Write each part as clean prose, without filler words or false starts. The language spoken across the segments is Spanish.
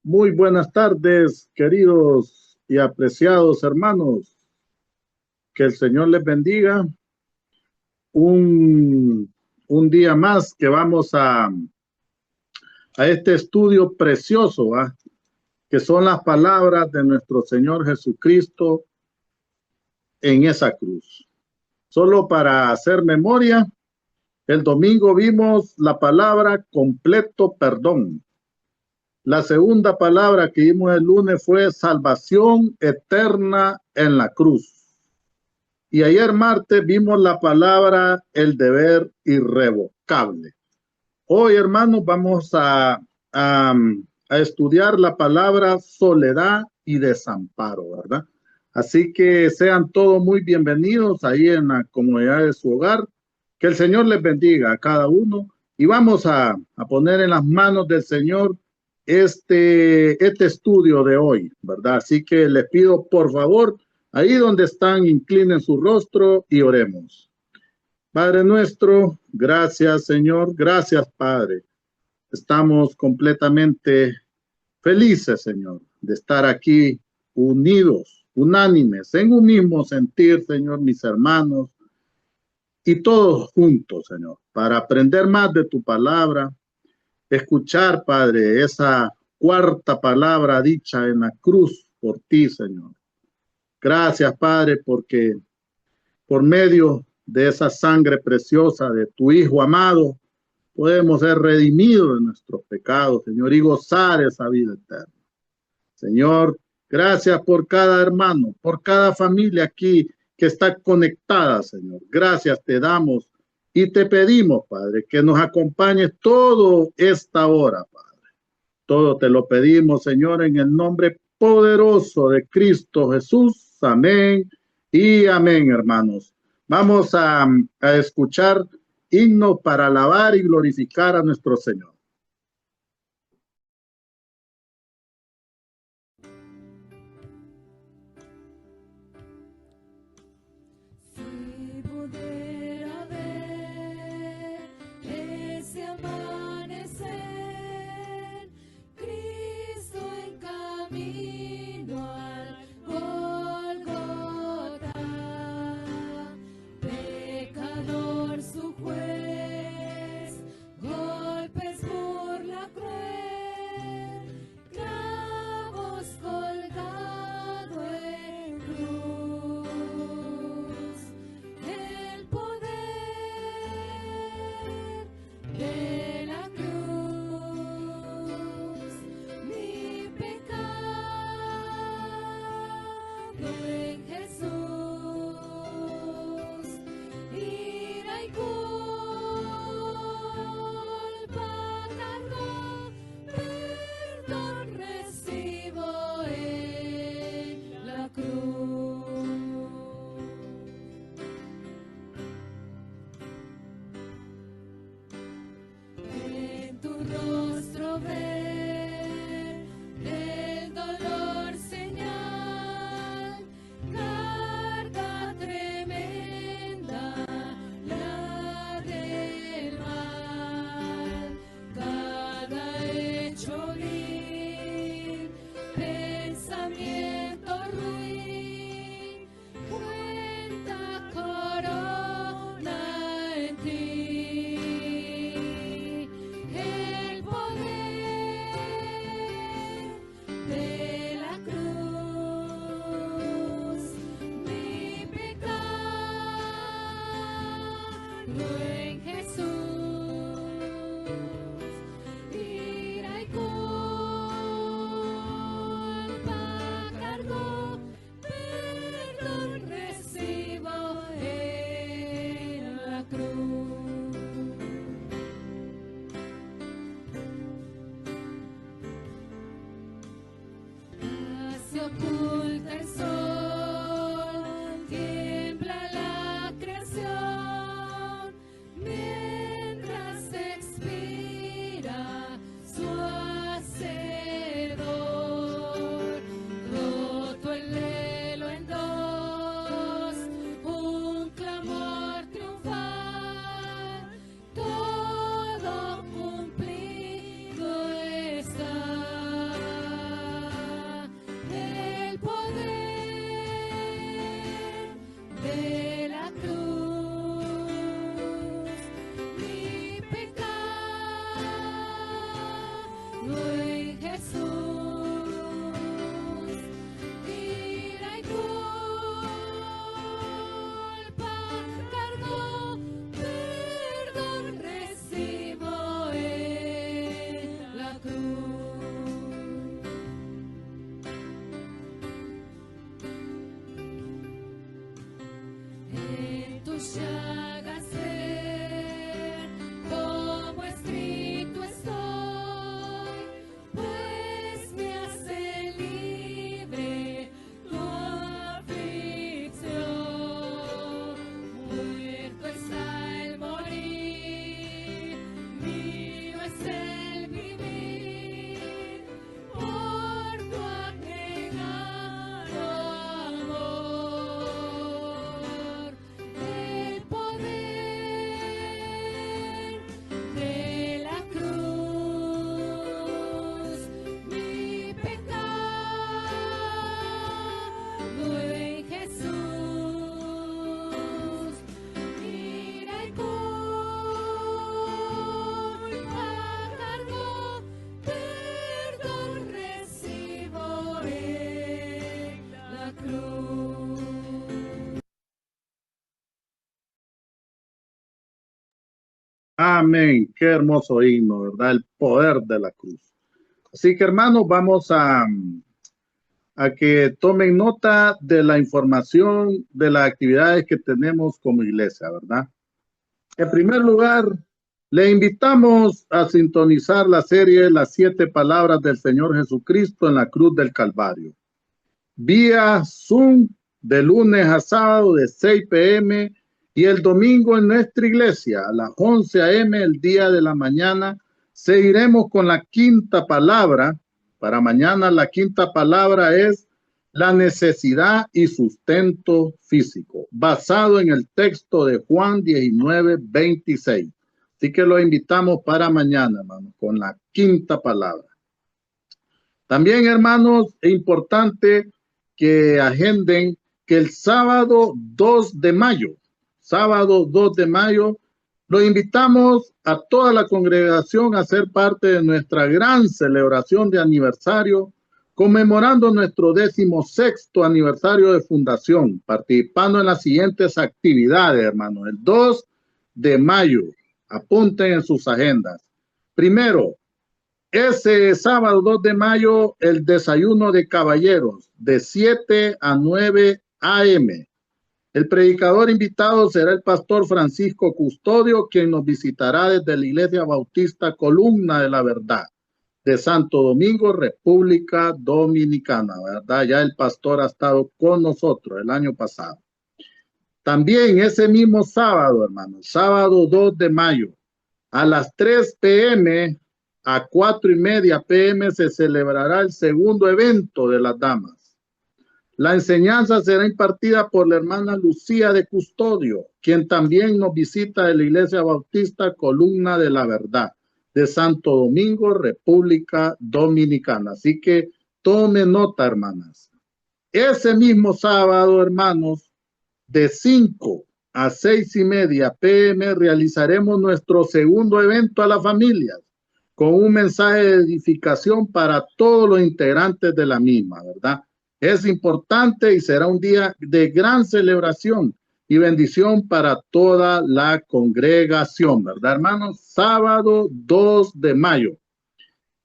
Muy buenas tardes, queridos y apreciados hermanos. Que el Señor les bendiga. Un día más que vamos a este estudio precioso, ¿va? Que son las palabras de nuestro Señor Jesucristo en esa cruz. Solo para hacer memoria, el domingo vimos la palabra completo perdón. La segunda palabra que vimos el lunes fue salvación eterna en la cruz. Y ayer martes vimos la palabra el deber irrevocable. Hoy, hermanos, vamos a estudiar la palabra soledad y desamparo, ¿verdad? Así que sean todos muy bienvenidos ahí en la comunidad de su hogar. Que el Señor les bendiga a cada uno. Y vamos a poner en las manos del Señor este estudio de hoy, ¿verdad? Así que les pido, por favor, ahí donde están, inclinen su rostro y oremos. Padre nuestro, gracias Señor, gracias Padre. Estamos completamente felices, Señor, de estar aquí unidos, unánimes, en un mismo sentir, Señor, mis hermanos, y todos juntos, Señor, para aprender más de tu palabra, escuchar, Padre, esa cuarta palabra dicha en la cruz por ti, Señor. Gracias, Padre, porque por medio de esa sangre preciosa de tu Hijo amado, podemos ser redimidos de nuestros pecados, Señor, y gozar esa vida eterna. Señor, gracias por cada hermano, por cada familia aquí que está conectada, Señor. Gracias te damos y te pedimos, Padre, que nos acompañes toda esta hora, Padre. Todo te lo pedimos, Señor, en el nombre poderoso de Cristo Jesús. Amén y amén, hermanos. Vamos a escuchar himnos para alabar y glorificar a nuestro Señor. buen Jesús, ira y culpa cargó, perdón recibo en la cruz. En tus llagas ver como escrito estoy, pues me hace libre tu aflicción. Muerto está el morir, mío es el vivir, por tu anhelado amor. El poder de la cruz, mi pecado en Jesús, ira y culpa cargó, perdón recibo en la cruz. Amén. Qué hermoso himno, ¿verdad? El poder de la cruz. Así que, hermanos, vamos a que tomen nota de la información de las actividades que tenemos como iglesia, ¿verdad? En primer lugar, le invitamos a sintonizar la serie Las 7 palabras del Señor Jesucristo en la cruz del Calvario. Vía Zoom de lunes a sábado de 6 p.m. y el domingo en nuestra iglesia a las 11 a.m. el día de la mañana. Seguiremos con la quinta palabra. Para mañana la quinta palabra es la necesidad y sustento físico, basado en el texto de Juan 19:26. Así que lo invitamos para mañana, hermanos, con la quinta palabra. También, hermanos, es importante que agenden que el sábado 2 de mayo, lo invitamos a toda la congregación a ser parte de nuestra gran celebración de aniversario, conmemorando nuestro 16º aniversario de fundación, participando en las siguientes actividades, hermanos. El 2 de mayo, apunten en sus agendas. Primero, ese sábado 2 de mayo, el desayuno de caballeros, de 7 a 9 a.m. El predicador invitado será el pastor Francisco Custodio, quien nos visitará desde la Iglesia Bautista Columna de la Verdad, de Santo Domingo, República Dominicana, ¿verdad? Ya el pastor ha estado con nosotros el año pasado. También ese mismo sábado, hermanos, sábado 2 de mayo, a las 3 p.m., a 4:30 p.m. se celebrará el segundo evento de las damas. La enseñanza será impartida por la hermana Lucía de Custodio, quien también nos visita de la Iglesia Bautista Columna de la Verdad, de Santo Domingo, República Dominicana. Así que tome nota, hermanas. Ese mismo sábado, hermanos, de 5 a 6:30 p.m. realizaremos nuestro segundo evento a las familias, con un mensaje de edificación para todos los integrantes de la misma, ¿verdad? Es importante y será un día de gran celebración y bendición para toda la congregación, ¿verdad, hermanos? Sábado 2 de mayo.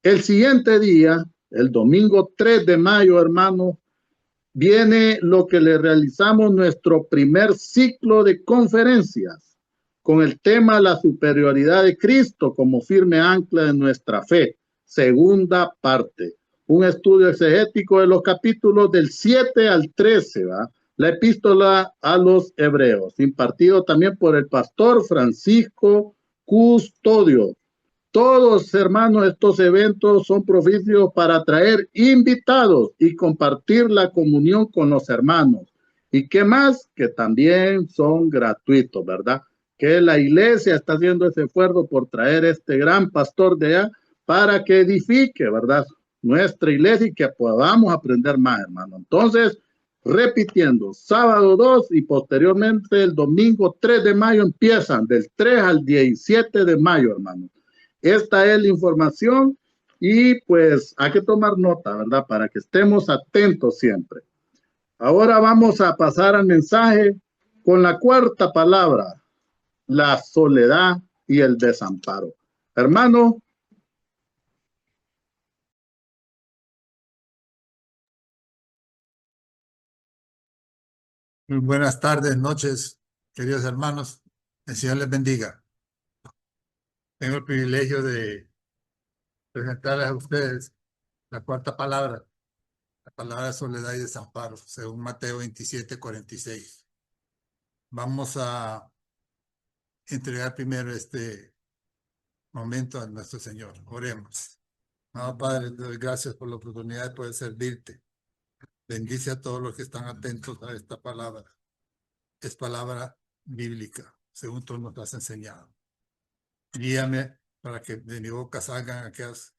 El siguiente día, el domingo 3 de mayo, hermanos, viene lo que le realizamos nuestro primer ciclo de conferencias con el tema la superioridad de Cristo como firme ancla de nuestra fe. Segunda parte. Un estudio exegético de los capítulos del 7 al 13, ¿va? La epístola a los hebreos, impartido también por el pastor Francisco Custodio. Todos, hermanos, estos eventos son propicios para atraer invitados y compartir la comunión con los hermanos. ¿Y qué más? Que también son gratuitos, ¿verdad? Que la iglesia está haciendo ese esfuerzo por traer este gran pastor de allá para que edifique, ¿verdad? Nuestra iglesia y que podamos aprender más, hermano. Entonces, repitiendo, sábado 2 y posteriormente el domingo 3 de mayo empiezan del 3 al 17 de mayo, hermano. Esta es la información Y pues hay que tomar nota, ¿verdad? Para que estemos atentos siempre. Ahora vamos a pasar al mensaje con la cuarta palabra, la soledad y el desamparo. Hermano, Muy buenas tardes, noches, queridos hermanos. El Señor les bendiga. Tengo el privilegio de presentarles a ustedes la cuarta palabra, la palabra de soledad y desamparo, según Mateo 27:46. Vamos a entregar primero este momento a nuestro Señor. Oremos. Amado Padre, te doy gracias por la oportunidad de poder servirte. Bendice a todos los que están atentos a esta palabra. Es palabra bíblica, según tú nos has enseñado. Guíame para que de mi boca salgan aquellas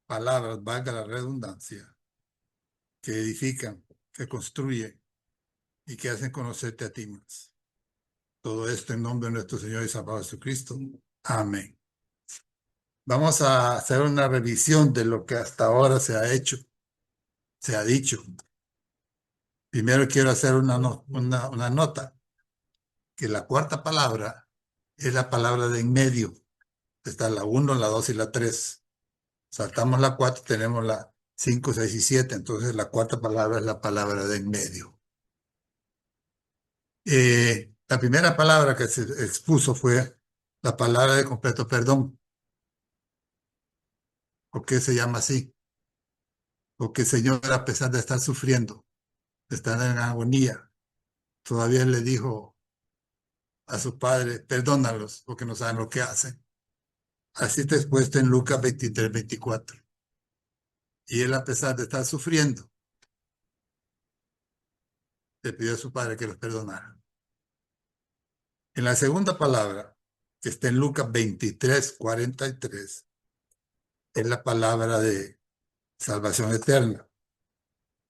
palabras, valga la redundancia, que edifican, que construyen y que hacen conocerte a ti más. Todo esto en nombre de nuestro Señor y Salvador Jesucristo. Amén. Vamos a hacer una revisión de lo que hasta ahora se ha hecho, se ha dicho. Primero quiero hacer una nota, que la cuarta palabra es la palabra de en medio. Está la 1, la 2 y la 3. Saltamos la 4, tenemos la 5, 6 y 7. Entonces la cuarta palabra es la palabra de en medio. La primera palabra que se expuso fue la palabra de completo perdón. ¿Por qué se llama así? Porque el Señor, a pesar de estar sufriendo, de estar en agonía, todavía le dijo a su padre, perdónalos porque no saben lo que hacen. Así está expuesto en Lucas 23:24. Y él, a pesar de estar sufriendo, le pidió a su padre que los perdonara. En la segunda palabra, que está en Lucas 23:43, es la palabra de salvación eterna.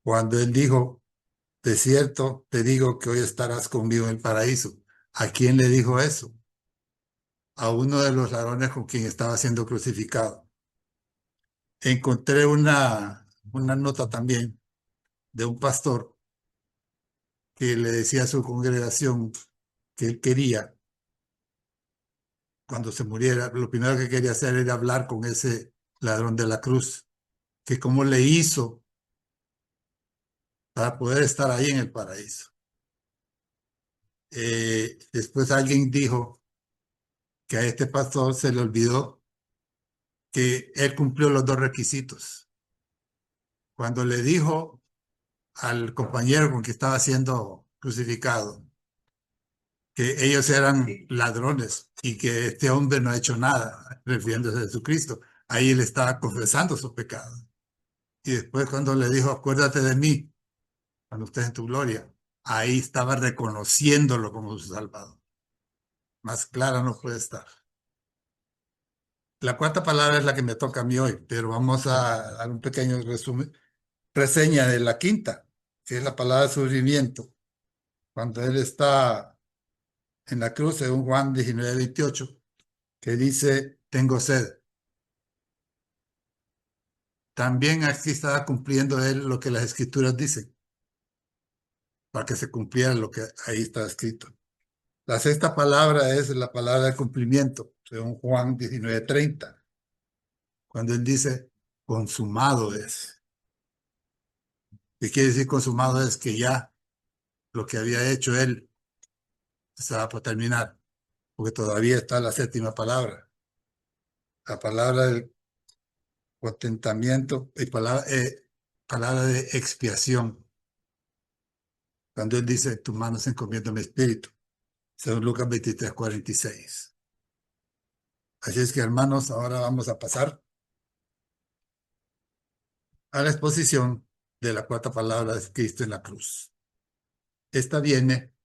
Cuando él dijo, de cierto te digo que hoy estarás conmigo en el paraíso. ¿A quién le dijo eso? A uno de los ladrones con quien estaba siendo crucificado. Encontré una nota también de un pastor que le decía a su congregación que él quería, cuando se muriera, lo primero que quería hacer era hablar con ese ladrón de la cruz, que cómo le hizo para poder estar ahí en el paraíso. Después alguien dijo que a este pastor se le olvidó que él cumplió los dos requisitos. Cuando le dijo al compañero con que estaba siendo crucificado que ellos eran ladrones y que este hombre no ha hecho nada, refiriéndose a Jesucristo, ahí él estaba confesando su pecado. Y después cuando le dijo, acuérdate de mí, cuando estés en tu gloria, ahí estaba reconociéndolo como su Salvador. Más clara no puede estar. La cuarta palabra es la que me toca a mí hoy, pero vamos a dar un pequeño resumen, reseña de la quinta, que es la palabra sufrimiento. Cuando él está en la cruz, según Juan 19:28, que dice, tengo sed. También aquí estaba cumpliendo él lo que las escrituras dicen, para que se cumpliera lo que ahí está escrito. La sexta palabra es la palabra de cumplimiento, según Juan 19:30, cuando él dice, consumado es. ¿Qué quiere decir consumado? Es que ya lo que había hecho él estaba por terminar, porque todavía está la séptima palabra, la palabra del contentamiento y palabra de expiación, cuando él dice, tus manos encomiendo mi espíritu, según Lucas 23:46. Así es que, hermanos, ahora vamos a pasar a la exposición de la cuarta palabra de Cristo en la cruz. Esta viene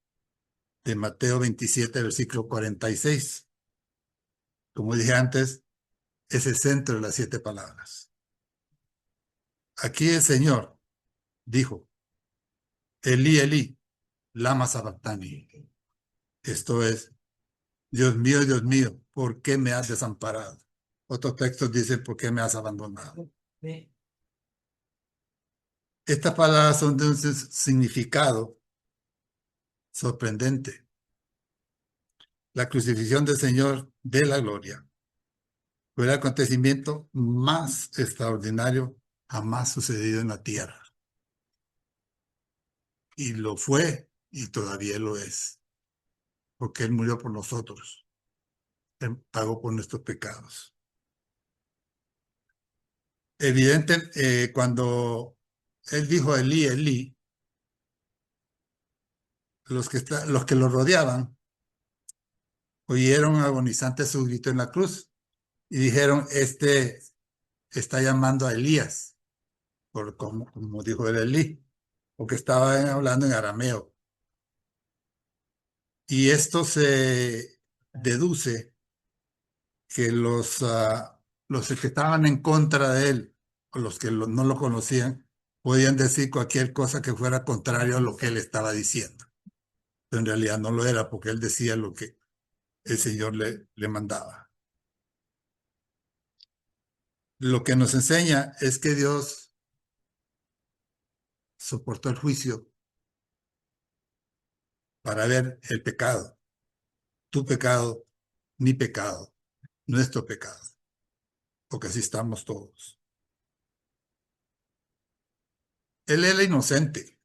de Mateo 27:46. Como dije antes, es el centro de las 7 palabras. Aquí el Señor dijo, Elí, Elí, lama sabactani. Esto es, Dios mío, ¿por qué me has desamparado? Otros textos dicen, ¿por qué me has abandonado? Estas palabras son de un significado sorprendente. La crucifixión del Señor de la gloria fue el acontecimiento más extraordinario jamás sucedido en la tierra. Y lo fue y todavía lo es, porque Él murió por nosotros. Él pagó por nuestros pecados. Evidente, cuando Él dijo Elí, Elí, los que lo rodeaban oyeron agonizante su grito en la cruz y dijeron, este está llamando a Elías, como dijo el Elí, porque estaba hablando en arameo. Y esto se deduce que los que estaban en contra de él, o los que no lo conocían, podían decir cualquier cosa que fuera contrario a lo que él estaba diciendo. Pero en realidad no lo era, porque él decía lo que el Señor le mandaba. Lo que nos enseña es que Dios soportó el juicio para ver el pecado, tu pecado, mi pecado, nuestro pecado, porque así estamos todos. Él era inocente,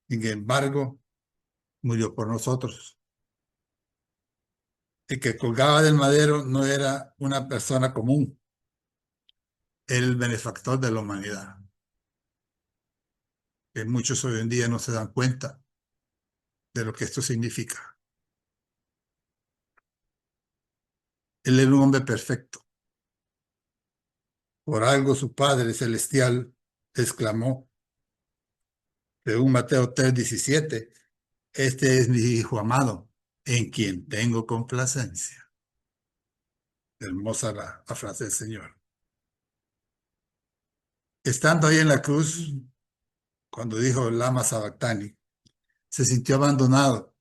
sin embargo, murió por nosotros. El que colgaba del madero no era una persona común, el benefactor de la humanidad. Que muchos hoy en día no se dan cuenta de lo que esto significa. Él era un hombre perfecto. Por algo su Padre Celestial exclamó, según Mateo 3:17, este es mi Hijo amado, en quien tengo complacencia. Hermosa la frase del Señor. Estando ahí en la cruz, cuando dijo Lama Sabactani, se sintió abandonado.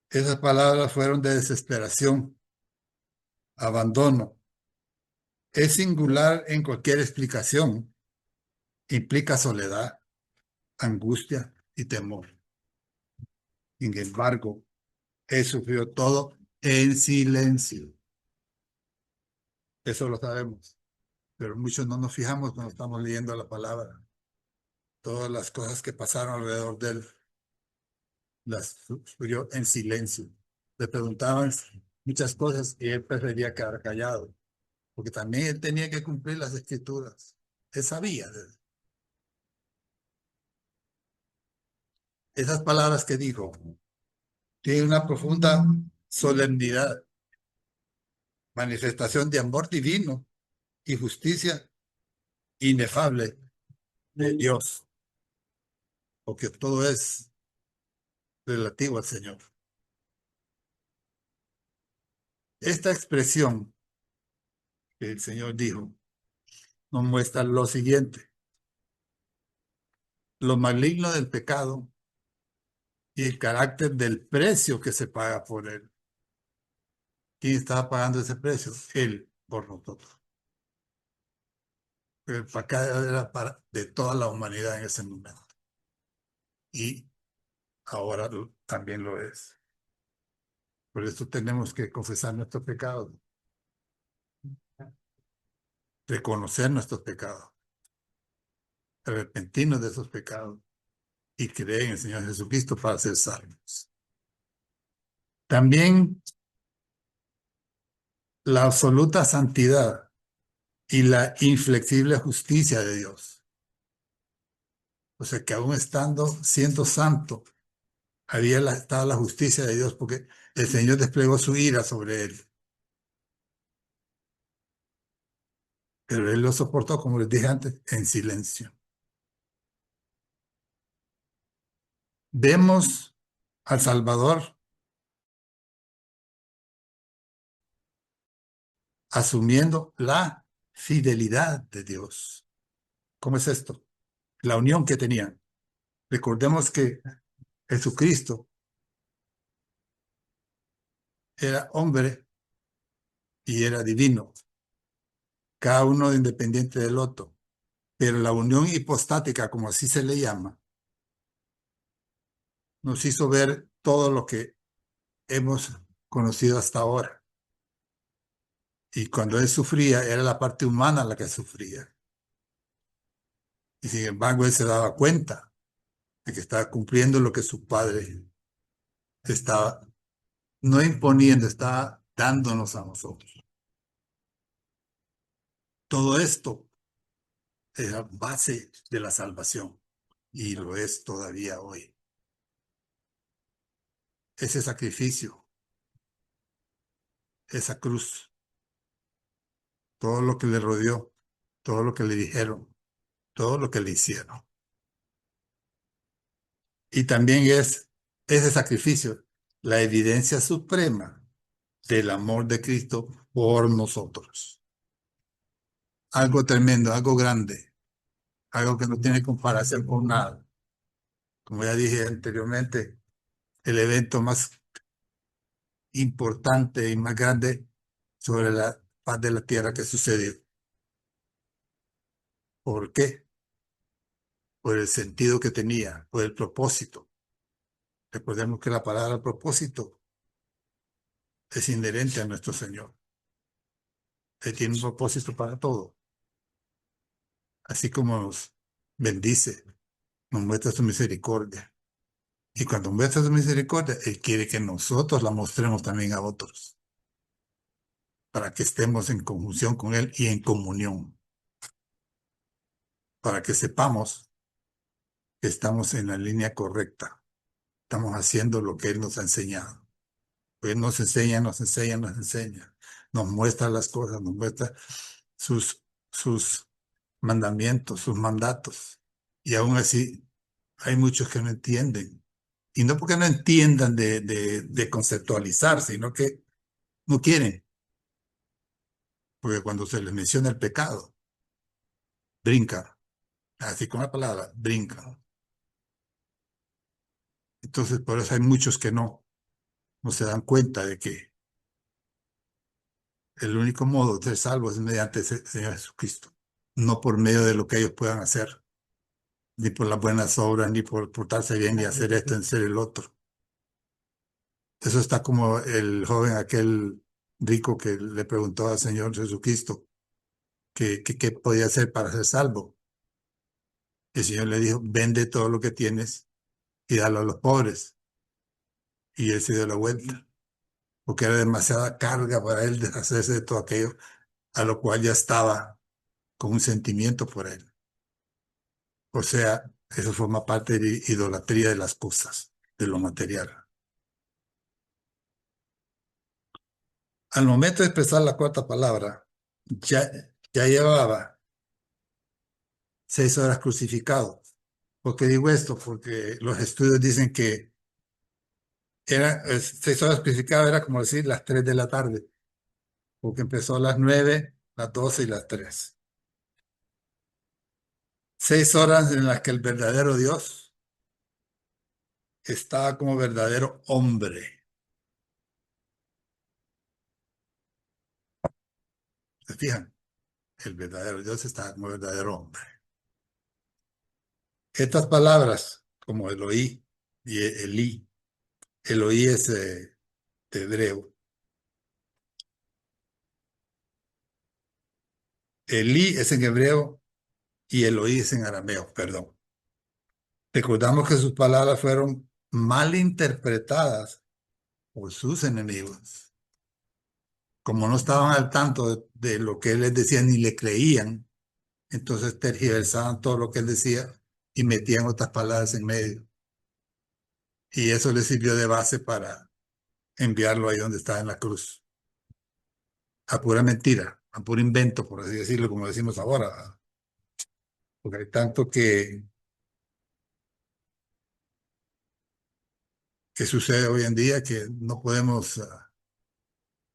Esas palabras fueron de desesperación, abandono. Es singular en cualquier explicación. Implica soledad, angustia y temor. Sin embargo, él sufrió todo en silencio. Eso lo sabemos, pero muchos no nos fijamos cuando estamos leyendo la palabra. Todas las cosas que pasaron alrededor de él las sufrió en silencio. Le preguntaban muchas cosas y él prefería quedar callado, porque también él tenía que cumplir las escrituras. Él sabía de esas palabras que dijo. Tienen una profunda solemnidad, manifestación de amor divino y justicia inefable de Dios, porque todo es relativo al Señor. Esta expresión que el Señor dijo nos muestra lo siguiente: lo maligno del pecado y el carácter del precio que se paga por él. ¿Quién estaba pagando ese precio? Él por nosotros. El pecado era de toda la humanidad en ese momento. Y ahora también lo es. Por eso tenemos que confesar nuestros pecados, reconocer nuestros pecados, arrepentirnos de esos pecados y creer en el Señor Jesucristo para ser salvos. También la absoluta santidad y la inflexible justicia de Dios. O sea que aún siendo santo, estaba la justicia de Dios, porque el Señor desplegó su ira sobre él. Pero él lo soportó, como les dije antes, en silencio. Vemos al Salvador asumiendo la fidelidad de Dios. ¿Cómo es esto? La unión que tenían. Recordemos que Jesucristo era hombre y era divino, cada uno independiente del otro. Pero la unión hipostática, como así se le llama, nos hizo ver todo lo que hemos conocido hasta ahora. Y cuando él sufría, era la parte humana la que sufría. Y sin embargo, él se daba cuenta de que estaba cumpliendo lo que su padre estaba, no imponiendo, estaba dándonos a nosotros. Todo esto es la base de la salvación y lo es todavía hoy. Ese sacrificio, esa cruz, todo lo que le rodeó, todo lo que le dijeron, todo lo que le hicieron. Y también es ese sacrificio la evidencia suprema del amor de Cristo por nosotros. Algo tremendo, algo grande, algo que no tiene comparación con nada. Como ya dije anteriormente, el evento más importante y más grande sobre la paz de la tierra que sucedió. ¿Por qué? Por el sentido que tenía, por el propósito. Recordemos que la palabra propósito es inherente a nuestro Señor. Él tiene un propósito para todo. Así como nos bendice, nos muestra su misericordia. Y cuando muestra su misericordia, Él quiere que nosotros la mostremos también a otros, para que estemos en conjunción con Él y en comunión, para que sepamos que estamos en la línea correcta, estamos haciendo lo que Él nos ha enseñado. Él nos enseña, nos enseña, nos enseña, nos muestra las cosas, nos muestra sus mandamientos, sus mandatos. Y aún así, hay muchos que no entienden. Y no porque no entiendan de conceptualizar, sino que no quieren. Porque cuando se les menciona el pecado, brincan. Así con la palabra, brincan. Entonces, por eso hay muchos que no se dan cuenta de que el único modo de ser salvos es mediante el Señor Jesucristo. No por medio de lo que ellos puedan hacer, ni por las buenas obras, ni por portarse bien y hacer esto, en ser el otro. Eso está como el joven aquel rico que le preguntó al Señor Jesucristo qué podía hacer para ser salvo. El Señor le dijo, vende todo lo que tienes y dalo a los pobres. Y él se dio la vuelta, porque era demasiada carga para él deshacerse de todo aquello, a lo cual ya estaba con un sentimiento por él. O sea, eso forma parte de la idolatría de las cosas, de lo material. Al momento de expresar la cuarta palabra, ya llevaba 6 horas crucificado. ¿Por qué digo esto? Porque los estudios dicen que 6 horas crucificado era como decir las 3 de la tarde, porque empezó a las 9, las 12 y las 3. 6 horas en las que el verdadero Dios estaba como verdadero hombre. ¿Se fijan? El verdadero Dios estaba como verdadero hombre. Estas palabras, como Eloí y Elí, Eloí es de hebreo. Elí es en hebreo y Eloí es en arameo, perdón. Recordamos que sus palabras fueron mal interpretadas por sus enemigos. Como no estaban al tanto de lo que él les decía ni le creían, entonces tergiversaban todo lo que él decía y metían otras palabras en medio. Y eso le sirvió de base para enviarlo ahí donde estaba en la cruz. A pura mentira, a puro invento, por así decirlo, como decimos ahora. Porque hay tanto que sucede hoy en día que no podemos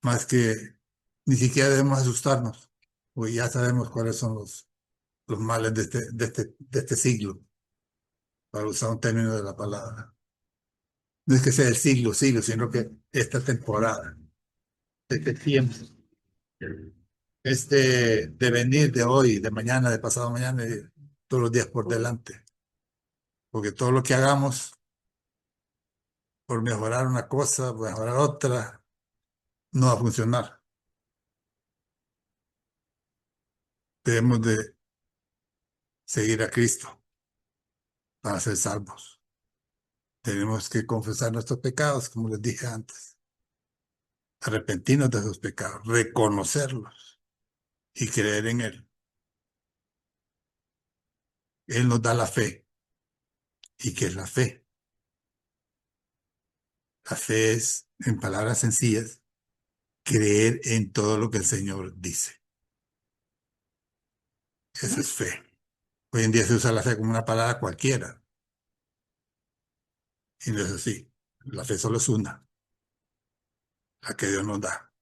más que ni siquiera debemos asustarnos, porque ya sabemos cuáles son los males de este siglo, para usar un término de la palabra. No es que sea el siglo, sino que esta temporada, este tiempo. este devenir de hoy, de mañana, de pasado mañana, y todos los días por delante. Porque todo lo que hagamos por mejorar una cosa, por mejorar otra, no va a funcionar. Debemos de seguir a Cristo para ser salvos. Tenemos que confesar nuestros pecados, como les dije antes, arrepentirnos de esos pecados, reconocerlos y creer en Él. Él nos da la fe. ¿Y qué es la fe? La fe es, en palabras sencillas, creer en todo lo que el Señor dice. Eso es fe. Hoy en día se usa la fe como una palabra cualquiera. Y no es así. La fe solo es una, la que Dios nos da.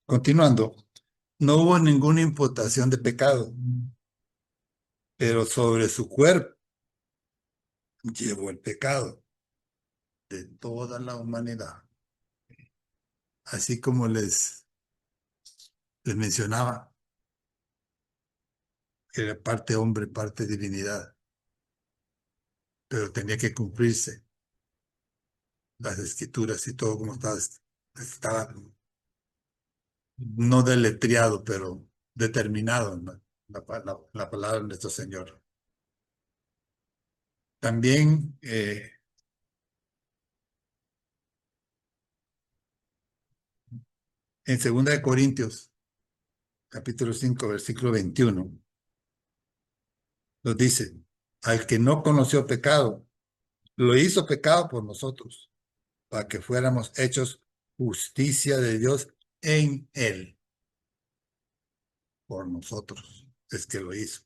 Continuando, no hubo ninguna imputación de pecado, pero sobre su cuerpo llevó el pecado de toda la humanidad. Así como les mencionaba, que era parte hombre, parte divinidad, pero tenía que cumplirse las escrituras y todo como estaba no deletreado, pero determinado, ¿no? La palabra de nuestro Señor. También en 2 Corintios, capítulo 5, versículo 21, nos dice, al que no conoció pecado, lo hizo pecado por nosotros, para que fuéramos hechos justicia de Dios en él. Por nosotros es que lo hizo.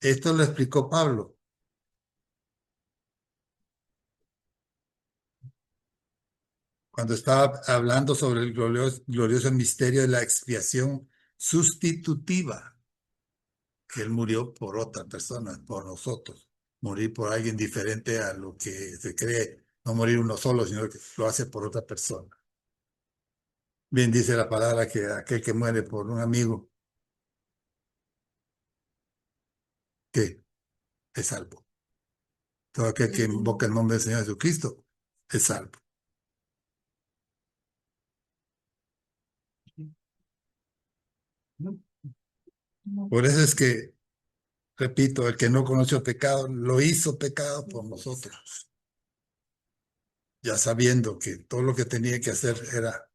Esto lo explicó Pablo cuando estaba hablando sobre el glorioso misterio de la expiación sustitutiva, que él murió por otra persona, por nosotros. Morir por alguien diferente a lo que se cree, no morir uno solo, sino que lo hace por otra persona. Bien dice la palabra que aquel que muere por un amigo, que es salvo. Todo aquel que invoca el nombre del Señor Jesucristo es salvo. Por eso es que, repito, el que no conoció pecado, lo hizo pecado por nosotros. Ya sabiendo que todo lo que tenía que hacer era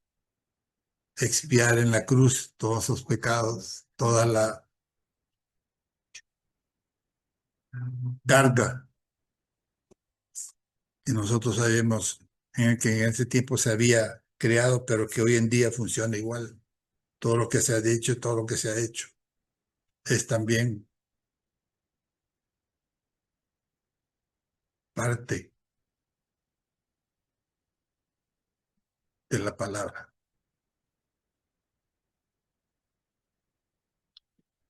expiar en la cruz todos sus pecados, toda la carga que nosotros sabemos que en ese tiempo se había creado, pero que hoy en día funciona igual. Todo lo que se ha dicho, todo lo que se ha hecho, es también parte de la palabra.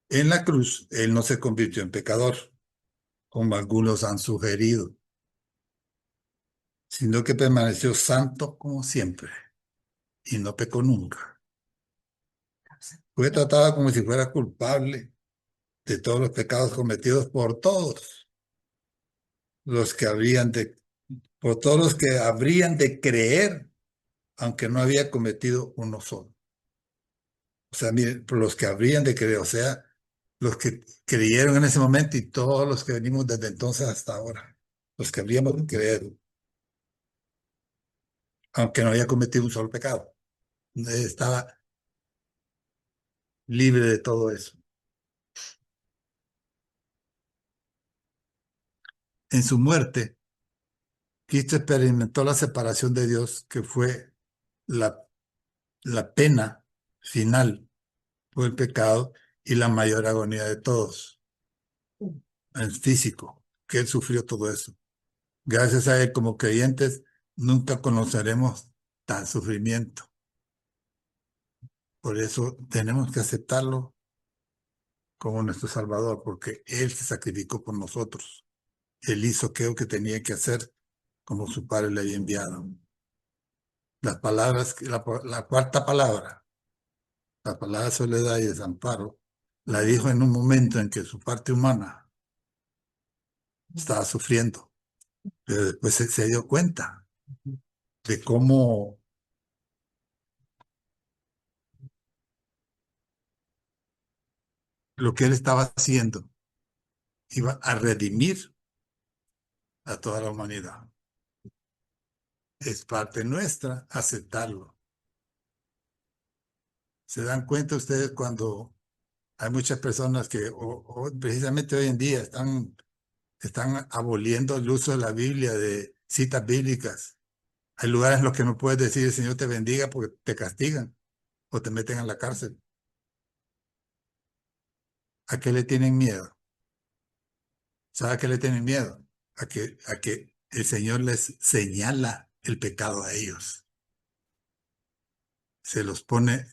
En la cruz, Él no se convirtió en pecador, como algunos han sugerido, sino que permaneció santo como siempre y no pecó nunca. Fue tratado como si fuera culpable de todos los pecados cometidos por todos los que por todos los que habrían de creer, aunque no había cometido uno solo. O sea, miren, por los que habrían de creer, o sea, los que creyeron en ese momento y todos los que venimos desde entonces hasta ahora, los que habríamos de creer, aunque no había cometido un solo pecado. Estaba libre de todo eso. En su muerte, Cristo experimentó la separación de Dios, que fue la pena final por el pecado y la mayor agonía de todos, en físico, que Él sufrió todo eso. Gracias a Él, como creyentes, nunca conoceremos tal sufrimiento. Por eso tenemos que aceptarlo como nuestro Salvador, porque Él se sacrificó por nosotros. Él hizo aquello que tenía que hacer como su Padre le había enviado. Las palabras, la cuarta palabra, la palabra soledad y desamparo, la dijo en un momento en que su parte humana estaba sufriendo, pero después se dio cuenta de cómo lo que él estaba haciendo iba a redimir a toda la humanidad. Es parte nuestra aceptarlo. ¿Se dan cuenta ustedes cuando hay muchas personas que o precisamente hoy en día están aboliendo el uso de la Biblia, de citas bíblicas? Hay lugares en los que no puedes decir el Señor te bendiga porque te castigan o te meten a la cárcel. ¿A qué le tienen miedo? ¿Sabe a qué le tienen miedo? A que el Señor les señala el pecado a ellos. Se los pone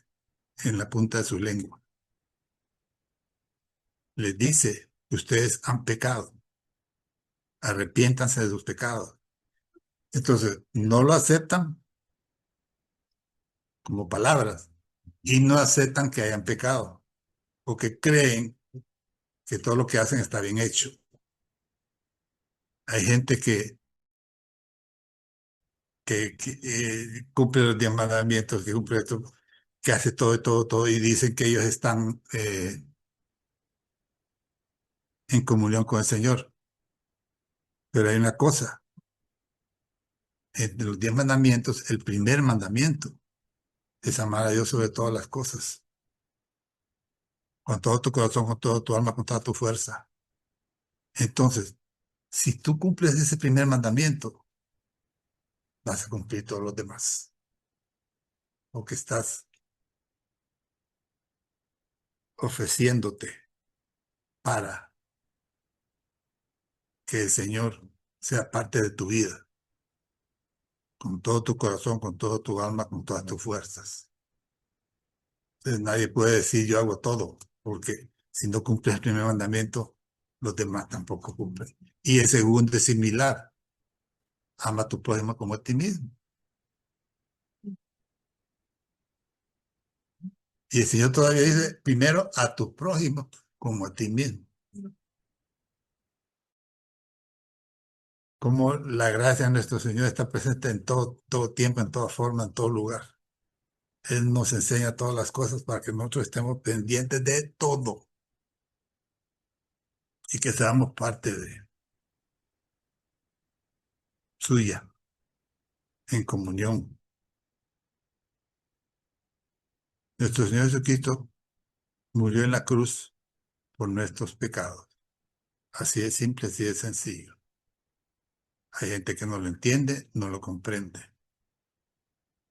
en la punta de su lengua. Les dice, ustedes han pecado, arrepiéntanse de sus pecados. Entonces, no lo aceptan como palabras y no aceptan que hayan pecado, porque creen que todo lo que hacen está bien hecho. Hay gente que cumple los 10 mandamientos, que cumple esto, que hace todo, todo, todo, y dicen que ellos están en comunión con el Señor. Pero hay una cosa, de los 10 mandamientos, el primer mandamiento es amar a Dios sobre todas las cosas, con todo tu corazón, con toda tu alma, con toda tu fuerza. Entonces, si tú cumples ese primer mandamiento, vas a cumplir todos los demás, porque estás ofreciéndote para que el Señor sea parte de tu vida, con todo tu corazón, con todo tu alma, con todas tus fuerzas. Entonces, nadie puede decir yo hago todo, porque si no cumples el primer mandamiento, los demás tampoco cumplen. Y el segundo es similar, ama a tu prójimo como a ti mismo. Y el Señor todavía dice, primero a tu prójimo como a ti mismo. Como la gracia de nuestro Señor está presente en todo tiempo, en toda forma, en todo lugar. Él nos enseña todas las cosas para que nosotros estemos pendientes de todo y que seamos parte de suya, en comunión. Nuestro Señor Jesucristo murió en la cruz por nuestros pecados. Así de simple, así de sencillo. Hay gente que no lo entiende, no lo comprende.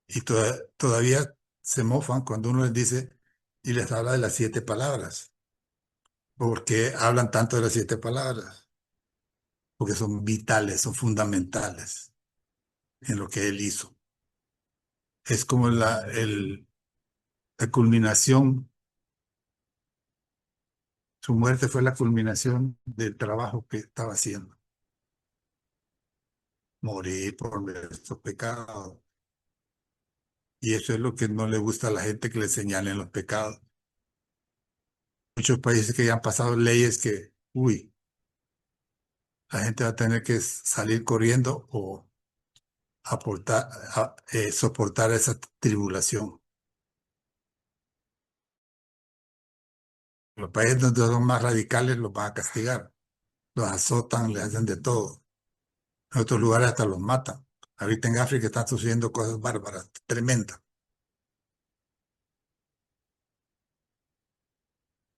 Y todavía se mofan cuando uno les dice y les habla de las 7 palabras. ¿Por qué hablan tanto de las 7 palabras? Porque son vitales, son fundamentales en lo que él hizo. Es como la culminación, su muerte fue la culminación del trabajo que estaba haciendo. Morir por nuestros pecados. Y eso es lo que no le gusta a la gente, que le señalen los pecados. Muchos países que ya han pasado leyes que, uy, la gente va a tener que salir corriendo o soportar esa tribulación. Los países donde son más radicales los van a castigar, los azotan, les hacen de todo. En otros lugares hasta los matan. Ahorita en África están sucediendo cosas bárbaras, tremendas.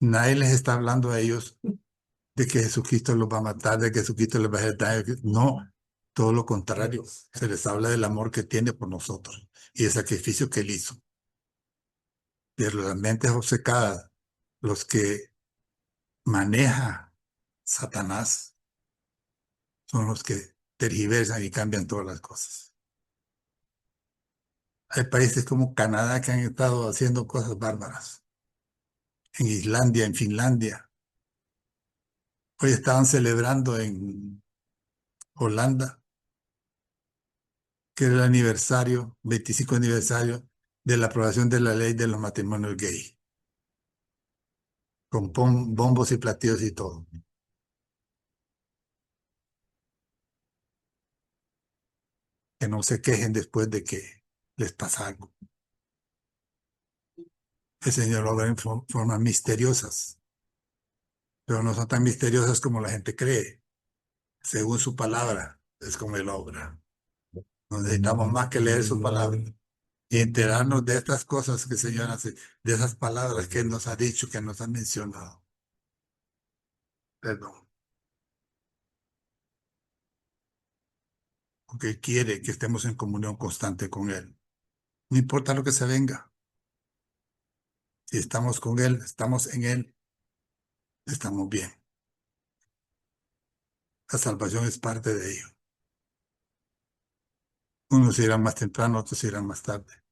Nadie les está hablando a ellos de que Jesucristo los va a matar, de que Jesucristo les va a hacer daño. No, todo lo contrario. Se les habla del amor que tiene por nosotros y el sacrificio que él hizo. Pero las mentes obcecadas, los que maneja Satanás, son los que tergiversan y cambian todas las cosas. Hay países como Canadá que han estado haciendo cosas bárbaras. En Islandia, en Finlandia. Hoy estaban celebrando en Holanda que era el aniversario, 25 aniversario de la aprobación de la ley de los matrimonios gay, con bombos y platillos y todo. Que no se quejen después de que les pasa algo. El Señor lo obra en formas misteriosas, pero no son tan misteriosas como la gente cree. Según su palabra, es como Él obra. No necesitamos más que leer su palabra y enterarnos de estas cosas que el Señor hace, de esas palabras que Él nos ha dicho, que nos ha mencionado. Perdón. Porque Él quiere que estemos en comunión constante con Él. No importa lo que se venga. Si estamos con Él, estamos en Él, estamos bien. La salvación es parte de ello. Unos irán más temprano, otros irán más tarde.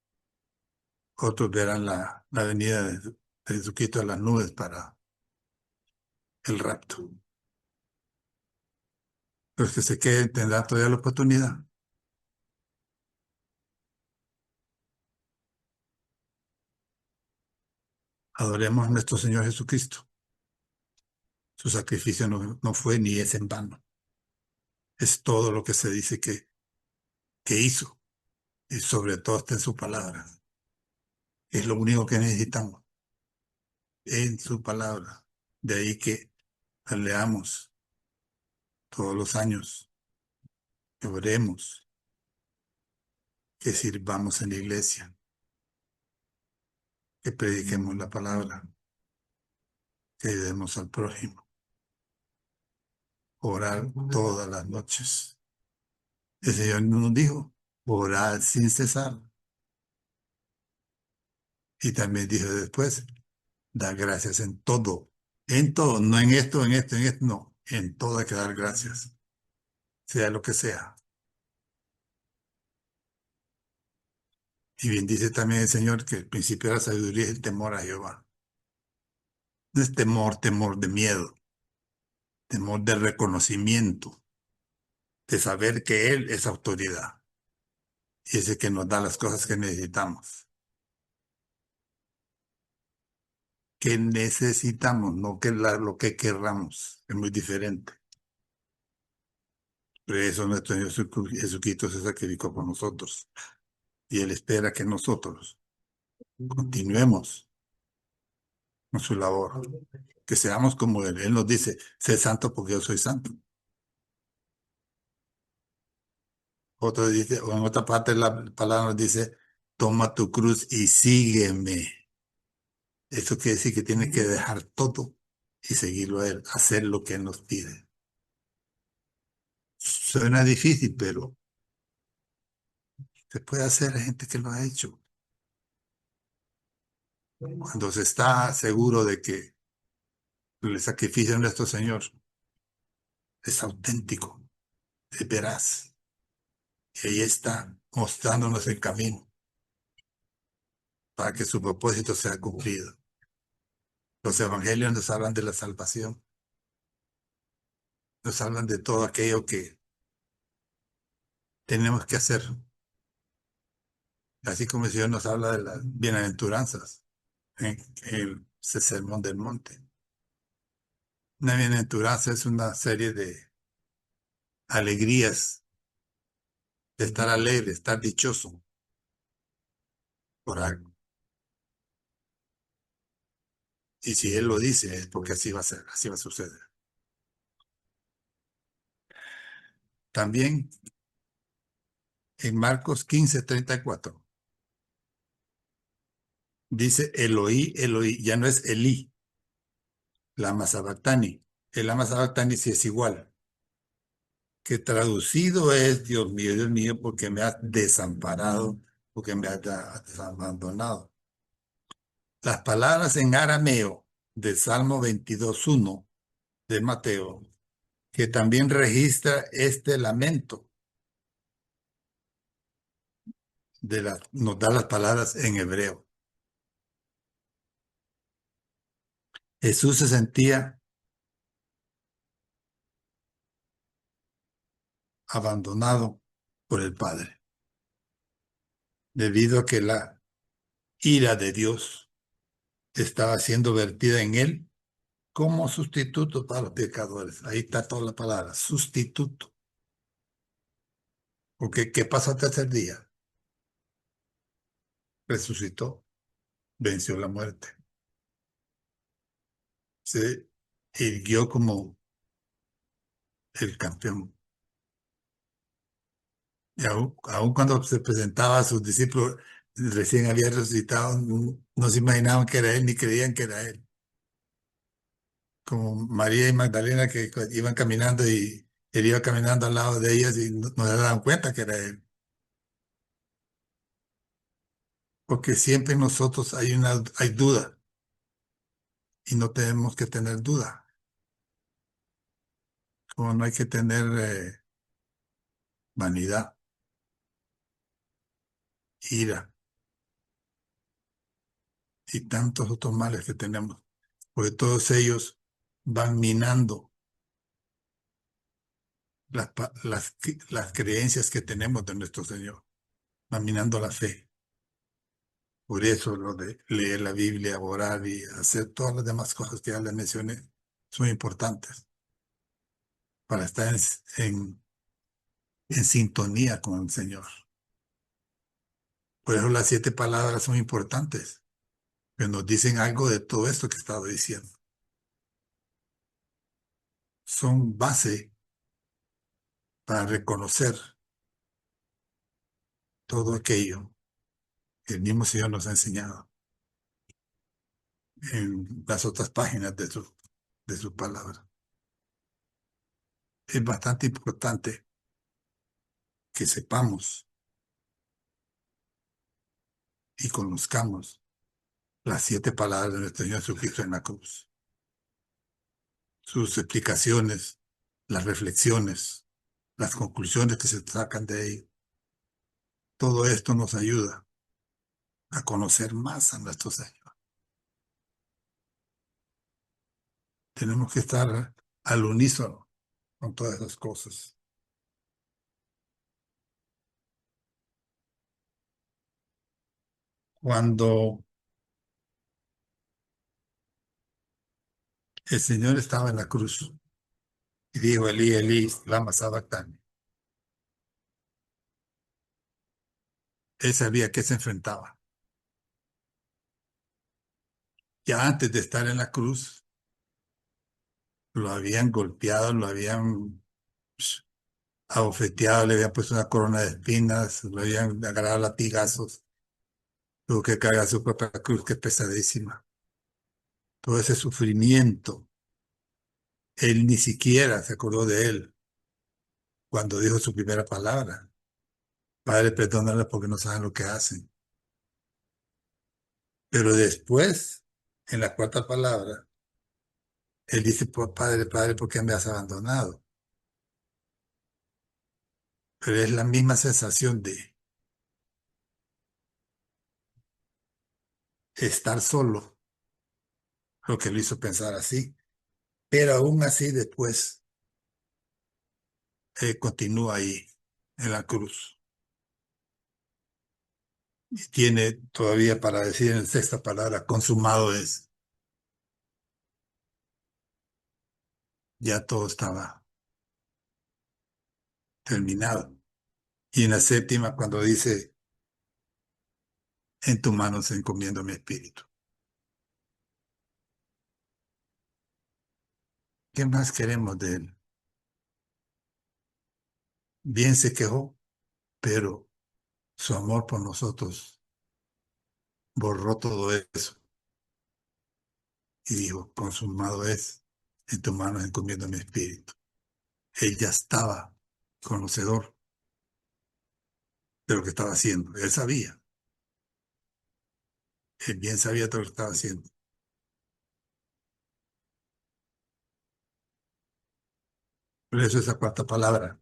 Otros verán la venida de Jesucristo a las nubes para el rapto. Los que se queden tendrán todavía la oportunidad. Adoremos a nuestro Señor Jesucristo. Su sacrificio no fue ni es en vano. Es todo lo que se dice que hizo. Y sobre todo está en su palabra. Es lo único que necesitamos. En su palabra. De ahí que la leamos todos los años. Que oremos. Que sirvamos en la iglesia. Que prediquemos la palabra. Que ayudemos al prójimo. Orar todas las noches. El Señor nos dijo, orar sin cesar. Y también dijo después, dar gracias en todo, no en esto, no, en todo hay que dar gracias, sea lo que sea. Y bien dice también el Señor que el principio de la sabiduría es el temor a Jehová. No es temor de miedo, temor de reconocimiento, de saber que Él es autoridad y es el que nos da las cosas que necesitamos. Que necesitamos, no que lo que querramos, es muy diferente. Por eso nuestro Señor Jesucristo se sacrificó por nosotros. Y Él espera que nosotros continuemos con su labor. Que seamos como Él. Él nos dice, sé santo porque yo soy santo. Otro dice, o en otra parte de la palabra nos dice, toma tu cruz y sígueme. Eso quiere decir que tienes que dejar todo y seguirlo a Él, hacer lo que Él nos pide. Suena difícil, pero se puede hacer, hay gente que lo ha hecho. Cuando se está seguro de que el sacrificio de nuestro Señor es auténtico, es veraz. Y ahí está, mostrándonos el camino para que su propósito sea cumplido. Los evangelios nos hablan de la salvación, nos hablan de todo aquello que tenemos que hacer. Así como el Señor nos habla de las bienaventuranzas en el Sermón del Monte. Una bienaventuranza es una serie de alegrías, de estar alegre, estar dichoso por algo. Y si Él lo dice, es porque así va a ser, así va a suceder. También en Marcos 15:34 dice Eloí, Eloí, ya no es Elí, lama sabactani. El lama sabactani sí es igual, que traducido es Dios mío, porque me has desamparado, porque me has abandonado. Las palabras en arameo del Salmo 22:1 de Mateo, que también registra este lamento, nos da las palabras en hebreo. Jesús se sentía abandonado por el Padre. debido a que la ira de Dios estaba siendo vertida en él como sustituto para los pecadores. Ahí está toda la palabra, sustituto. Porque ¿qué pasó al tercer día? Resucitó, venció la muerte. Se irguió como el campeón. Y aun cuando se presentaba a sus discípulos, recién había resucitado, no se imaginaban que era él, ni creían que era él. Como María y Magdalena que iban caminando y él iba caminando al lado de ellas y no se daban cuenta que era él. Porque siempre en nosotros hay duda y no tenemos que tener duda. Como no hay que tener vanidad, ira y tantos otros males que tenemos. Porque todos ellos van minando las creencias que tenemos de nuestro Señor, van minando la fe. Por eso lo de leer la Biblia, orar y hacer todas las demás cosas que ya les mencioné son importantes para estar en sintonía con el Señor. Por eso las 7 palabras son importantes, que nos dicen algo de todo esto que he estado diciendo. Son base para reconocer todo aquello que el mismo Señor nos ha enseñado en las otras páginas de su palabra. Es bastante importante que sepamos y conozcamos las 7 palabras de nuestro Señor Jesucristo en la cruz, sus explicaciones, las reflexiones, las conclusiones que se sacan de ahí. Todo esto nos ayuda a conocer más a nuestro Señor. Tenemos que estar al unísono con todas esas cosas. Cuando el Señor estaba en la cruz y dijo, Elí, Elí, lama sabactani, él sabía que se enfrentaba. Ya antes de estar en la cruz, lo habían golpeado, lo habían abofeteado, le habían puesto una corona de espinas, lo habían agarrado a latigazos, tuvo que cargar su propia cruz, que es pesadísima. Todo ese sufrimiento, él ni siquiera se acordó de él cuando dijo su primera palabra. Padre, perdónale porque no saben lo que hacen. Pero después, en la 4ª palabra, él dice, Padre, Padre, ¿por qué me has abandonado? Pero es la misma sensación de estar solo lo que lo hizo pensar así. Pero aún así después continúa ahí en la cruz. Y tiene todavía para decir en la 6ª palabra, consumado es. Ya todo estaba terminado. Y en la 7ª, cuando dice, en tu mano se encomiendo mi espíritu. ¿Qué más queremos de él? Bien se quejó, pero su amor por nosotros borró todo eso. Y dijo, consumado es, en tu mano encomiendo mi espíritu. Él ya estaba conocedor de lo que estaba haciendo. Él sabía. Él bien sabía todo lo que estaba haciendo. Por eso esa 4ª palabra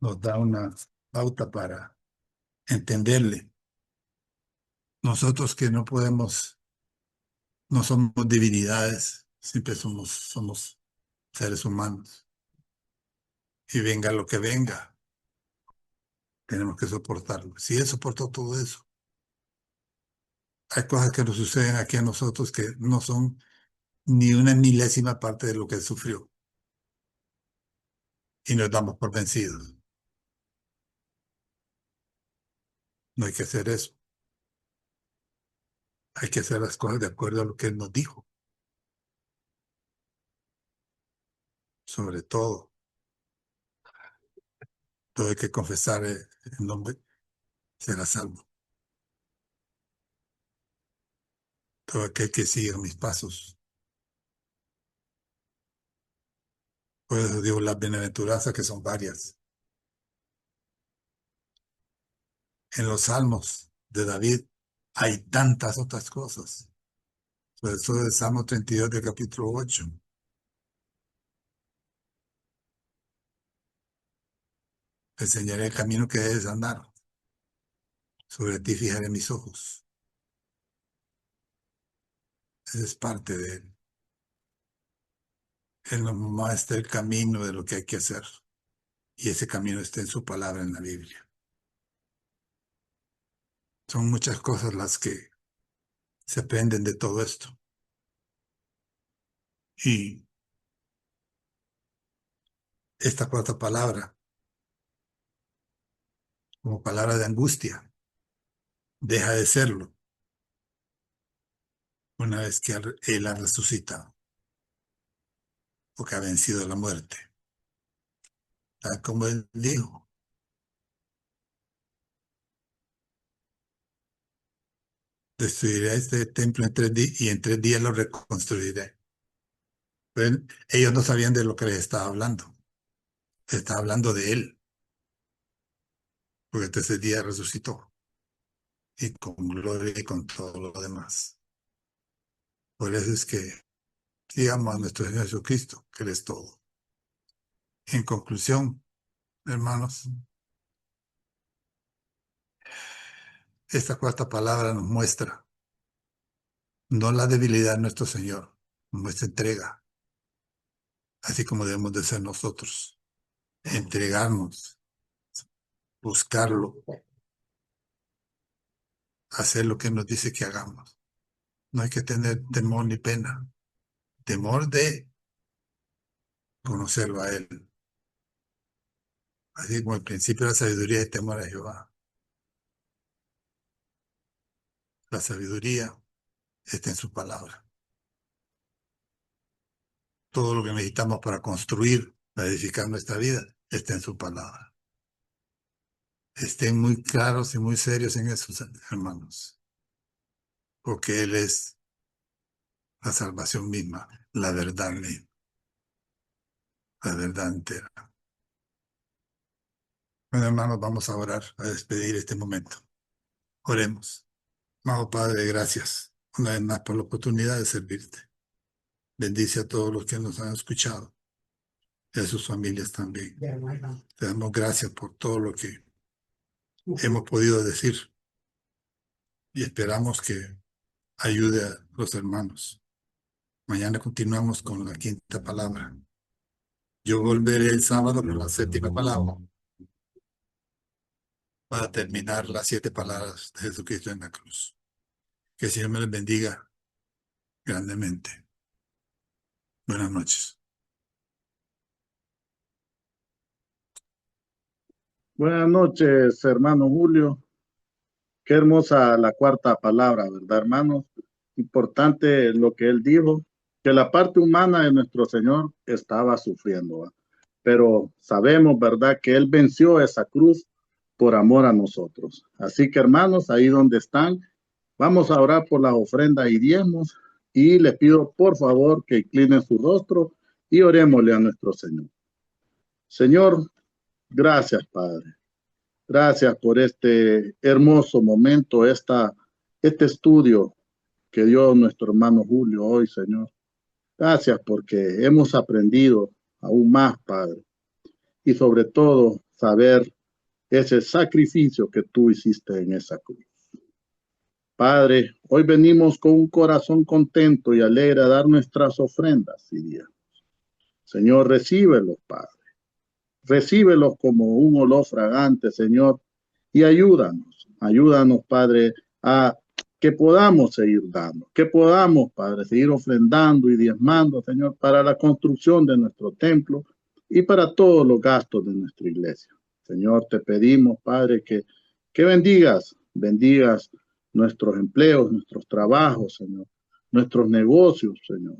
nos da una pauta para entenderle. Nosotros que no podemos, no somos divinidades, siempre somos seres humanos. Y venga lo que venga, tenemos que soportarlo. Si Él soportó todo eso, hay cosas que nos suceden aquí a nosotros que no son ni una milésima parte de lo que Él sufrió. Y nos damos por vencidos. No hay que hacer eso. Hay que hacer las cosas de acuerdo a lo que Él nos dijo. Sobre todo hay que confesar el nombre, será salvo. Todo aquel que siga mis pasos. Por eso digo las bienaventuranzas, que son varias. En los salmos de David hay tantas otras cosas. Por eso el Salmo 32 del capítulo 8. Te enseñaré el camino que debes andar. Sobre ti fijaré mis ojos. Esa es parte de Él. Él nos muestra el camino de lo que hay que hacer. Y ese camino está en su palabra en la Biblia. Son muchas cosas las que se aprenden de todo esto. Y esta cuarta palabra, como palabra de angustia, deja de serlo una vez que Él ha resucitado, porque ha vencido la muerte. Tal como Él dijo, destruiré este templo en 3 días y en 3 días lo reconstruiré. Pero ellos no sabían de lo que les estaba hablando. Estaba hablando de Él, porque el tercer día resucitó y con gloria y con todo lo demás. Por eso es que sigamos a nuestro Señor Jesucristo, que Él es todo. En conclusión, hermanos, esta cuarta palabra nos muestra no la debilidad de nuestro Señor, nos muestra entrega, así como debemos de ser nosotros, entregarnos, buscarlo, hacer lo que nos dice que hagamos. No hay que tener temor ni pena, temor de conocerlo a Él. Así como el principio de la sabiduría y temor a Jehová. La sabiduría está en su palabra. Todo lo que necesitamos para construir, para edificar nuestra vida, está en su palabra. Estén muy claros y muy serios en eso, hermanos. Porque Él es la salvación misma, la verdad misma, la verdad entera. Bueno, hermanos, vamos a orar, a despedir este momento. Oremos. Amado Padre, gracias una vez más por la oportunidad de servirte. Bendice a todos los que nos han escuchado y a sus familias también. Te damos gracias por todo lo que hemos podido decir y esperamos que ayude a los hermanos. Mañana continuamos con la quinta palabra. Yo volveré el sábado con la séptima palabra para terminar las 7 palabras de Jesucristo en la cruz. Que el Señor me les bendiga grandemente. Buenas noches. Buenas noches, hermano Julio. Qué hermosa la cuarta palabra, ¿verdad, hermanos? Importante lo que él dijo, que la parte humana de nuestro Señor estaba sufriendo, ¿va? Pero sabemos, ¿verdad?, que Él venció esa cruz por amor a nosotros. Así que, hermanos, ahí donde están, vamos a orar por las ofrendas y diezmos y les pido, por favor, que inclinen su rostro y orémosle a nuestro Señor. Señor, gracias, Padre. Gracias por este hermoso momento, este estudio que dio nuestro hermano Julio hoy, Señor. Gracias porque hemos aprendido aún más, Padre. Y sobre todo, saber ese sacrificio que tú hiciste en esa cruz. Padre, hoy venimos con un corazón contento y alegre a dar nuestras ofrendas y diezmos. Señor, recíbelos, Padre. Recíbelos como un olor fragante, Señor, y ayúdanos, Padre, a que podamos seguir dando, que podamos, Padre, seguir ofrendando y diezmando, Señor, para la construcción de nuestro templo y para todos los gastos de nuestra iglesia. Señor, te pedimos, Padre, que bendigas nuestros empleos, nuestros trabajos, Señor, nuestros negocios, Señor.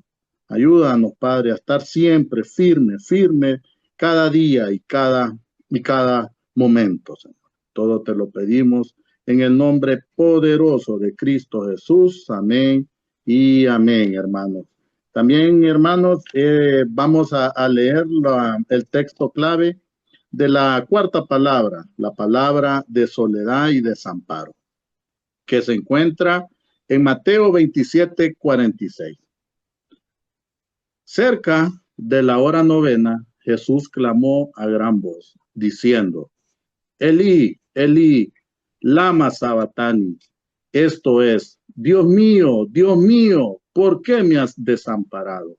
Ayúdanos, Padre, a estar siempre firme cada día y cada momento, Señor. Todo te lo pedimos en el nombre poderoso de Cristo Jesús. Amén y amén, hermanos. También, hermanos, vamos a leer el texto clave de la cuarta palabra, la palabra de soledad y desamparo, que se encuentra en Mateo 27:46. Cerca de la hora novena, Jesús clamó a gran voz, diciendo: Elí, Elí, lama sabatani. Esto es: Dios mío, ¿por qué me has desamparado?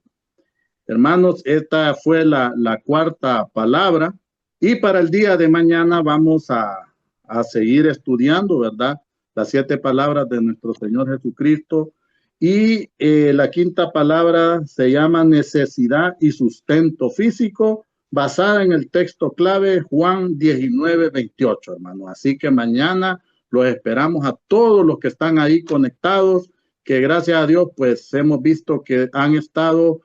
Hermanos, esta fue la cuarta palabra. Y para el día de mañana vamos a seguir estudiando, ¿verdad? Las 7 palabras de nuestro Señor Jesucristo. Y la quinta palabra se llama necesidad y sustento físico, basada en el texto clave Juan 19:28, hermano. Así que mañana los esperamos a todos los que están ahí conectados, que gracias a Dios pues hemos visto que han estado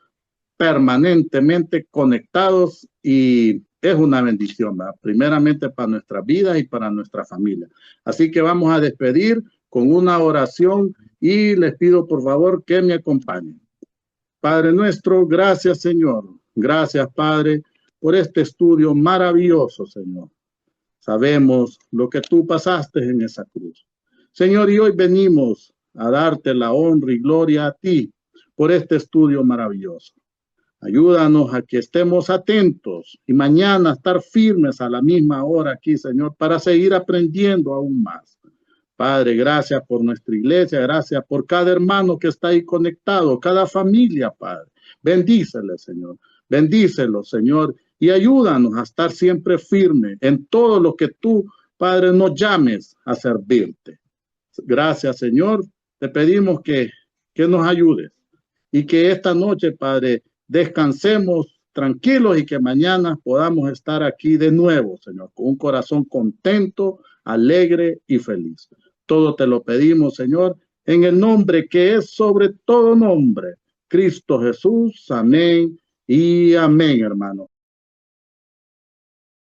permanentemente conectados y es una bendición, ¿verdad? Primeramente para nuestra vida y para nuestra familia. Así que vamos a despedir con una oración y les pido por favor que me acompañen. Padre nuestro, gracias Señor. Gracias Padre por este estudio maravilloso, Señor. Sabemos lo que tú pasaste en esa cruz. Señor, y hoy venimos a darte la honra y gloria a ti por este estudio maravilloso. Ayúdanos a que estemos atentos y mañana estar firmes a la misma hora aquí, Señor, para seguir aprendiendo aún más. Padre, gracias por nuestra iglesia, gracias por cada hermano que está ahí conectado, cada familia, Padre. Bendícele, Señor. Bendícelo, Señor, y ayúdanos a estar siempre firmes en todo lo que tú, Padre, nos llames a servirte. Gracias, Señor. Te pedimos que nos ayudes y que esta noche, Padre, descansemos tranquilos y que mañana podamos estar aquí de nuevo, Señor, con un corazón contento, alegre y feliz. Todo te lo pedimos, Señor, en el nombre que es sobre todo nombre, Cristo Jesús. Amén y amén, hermano.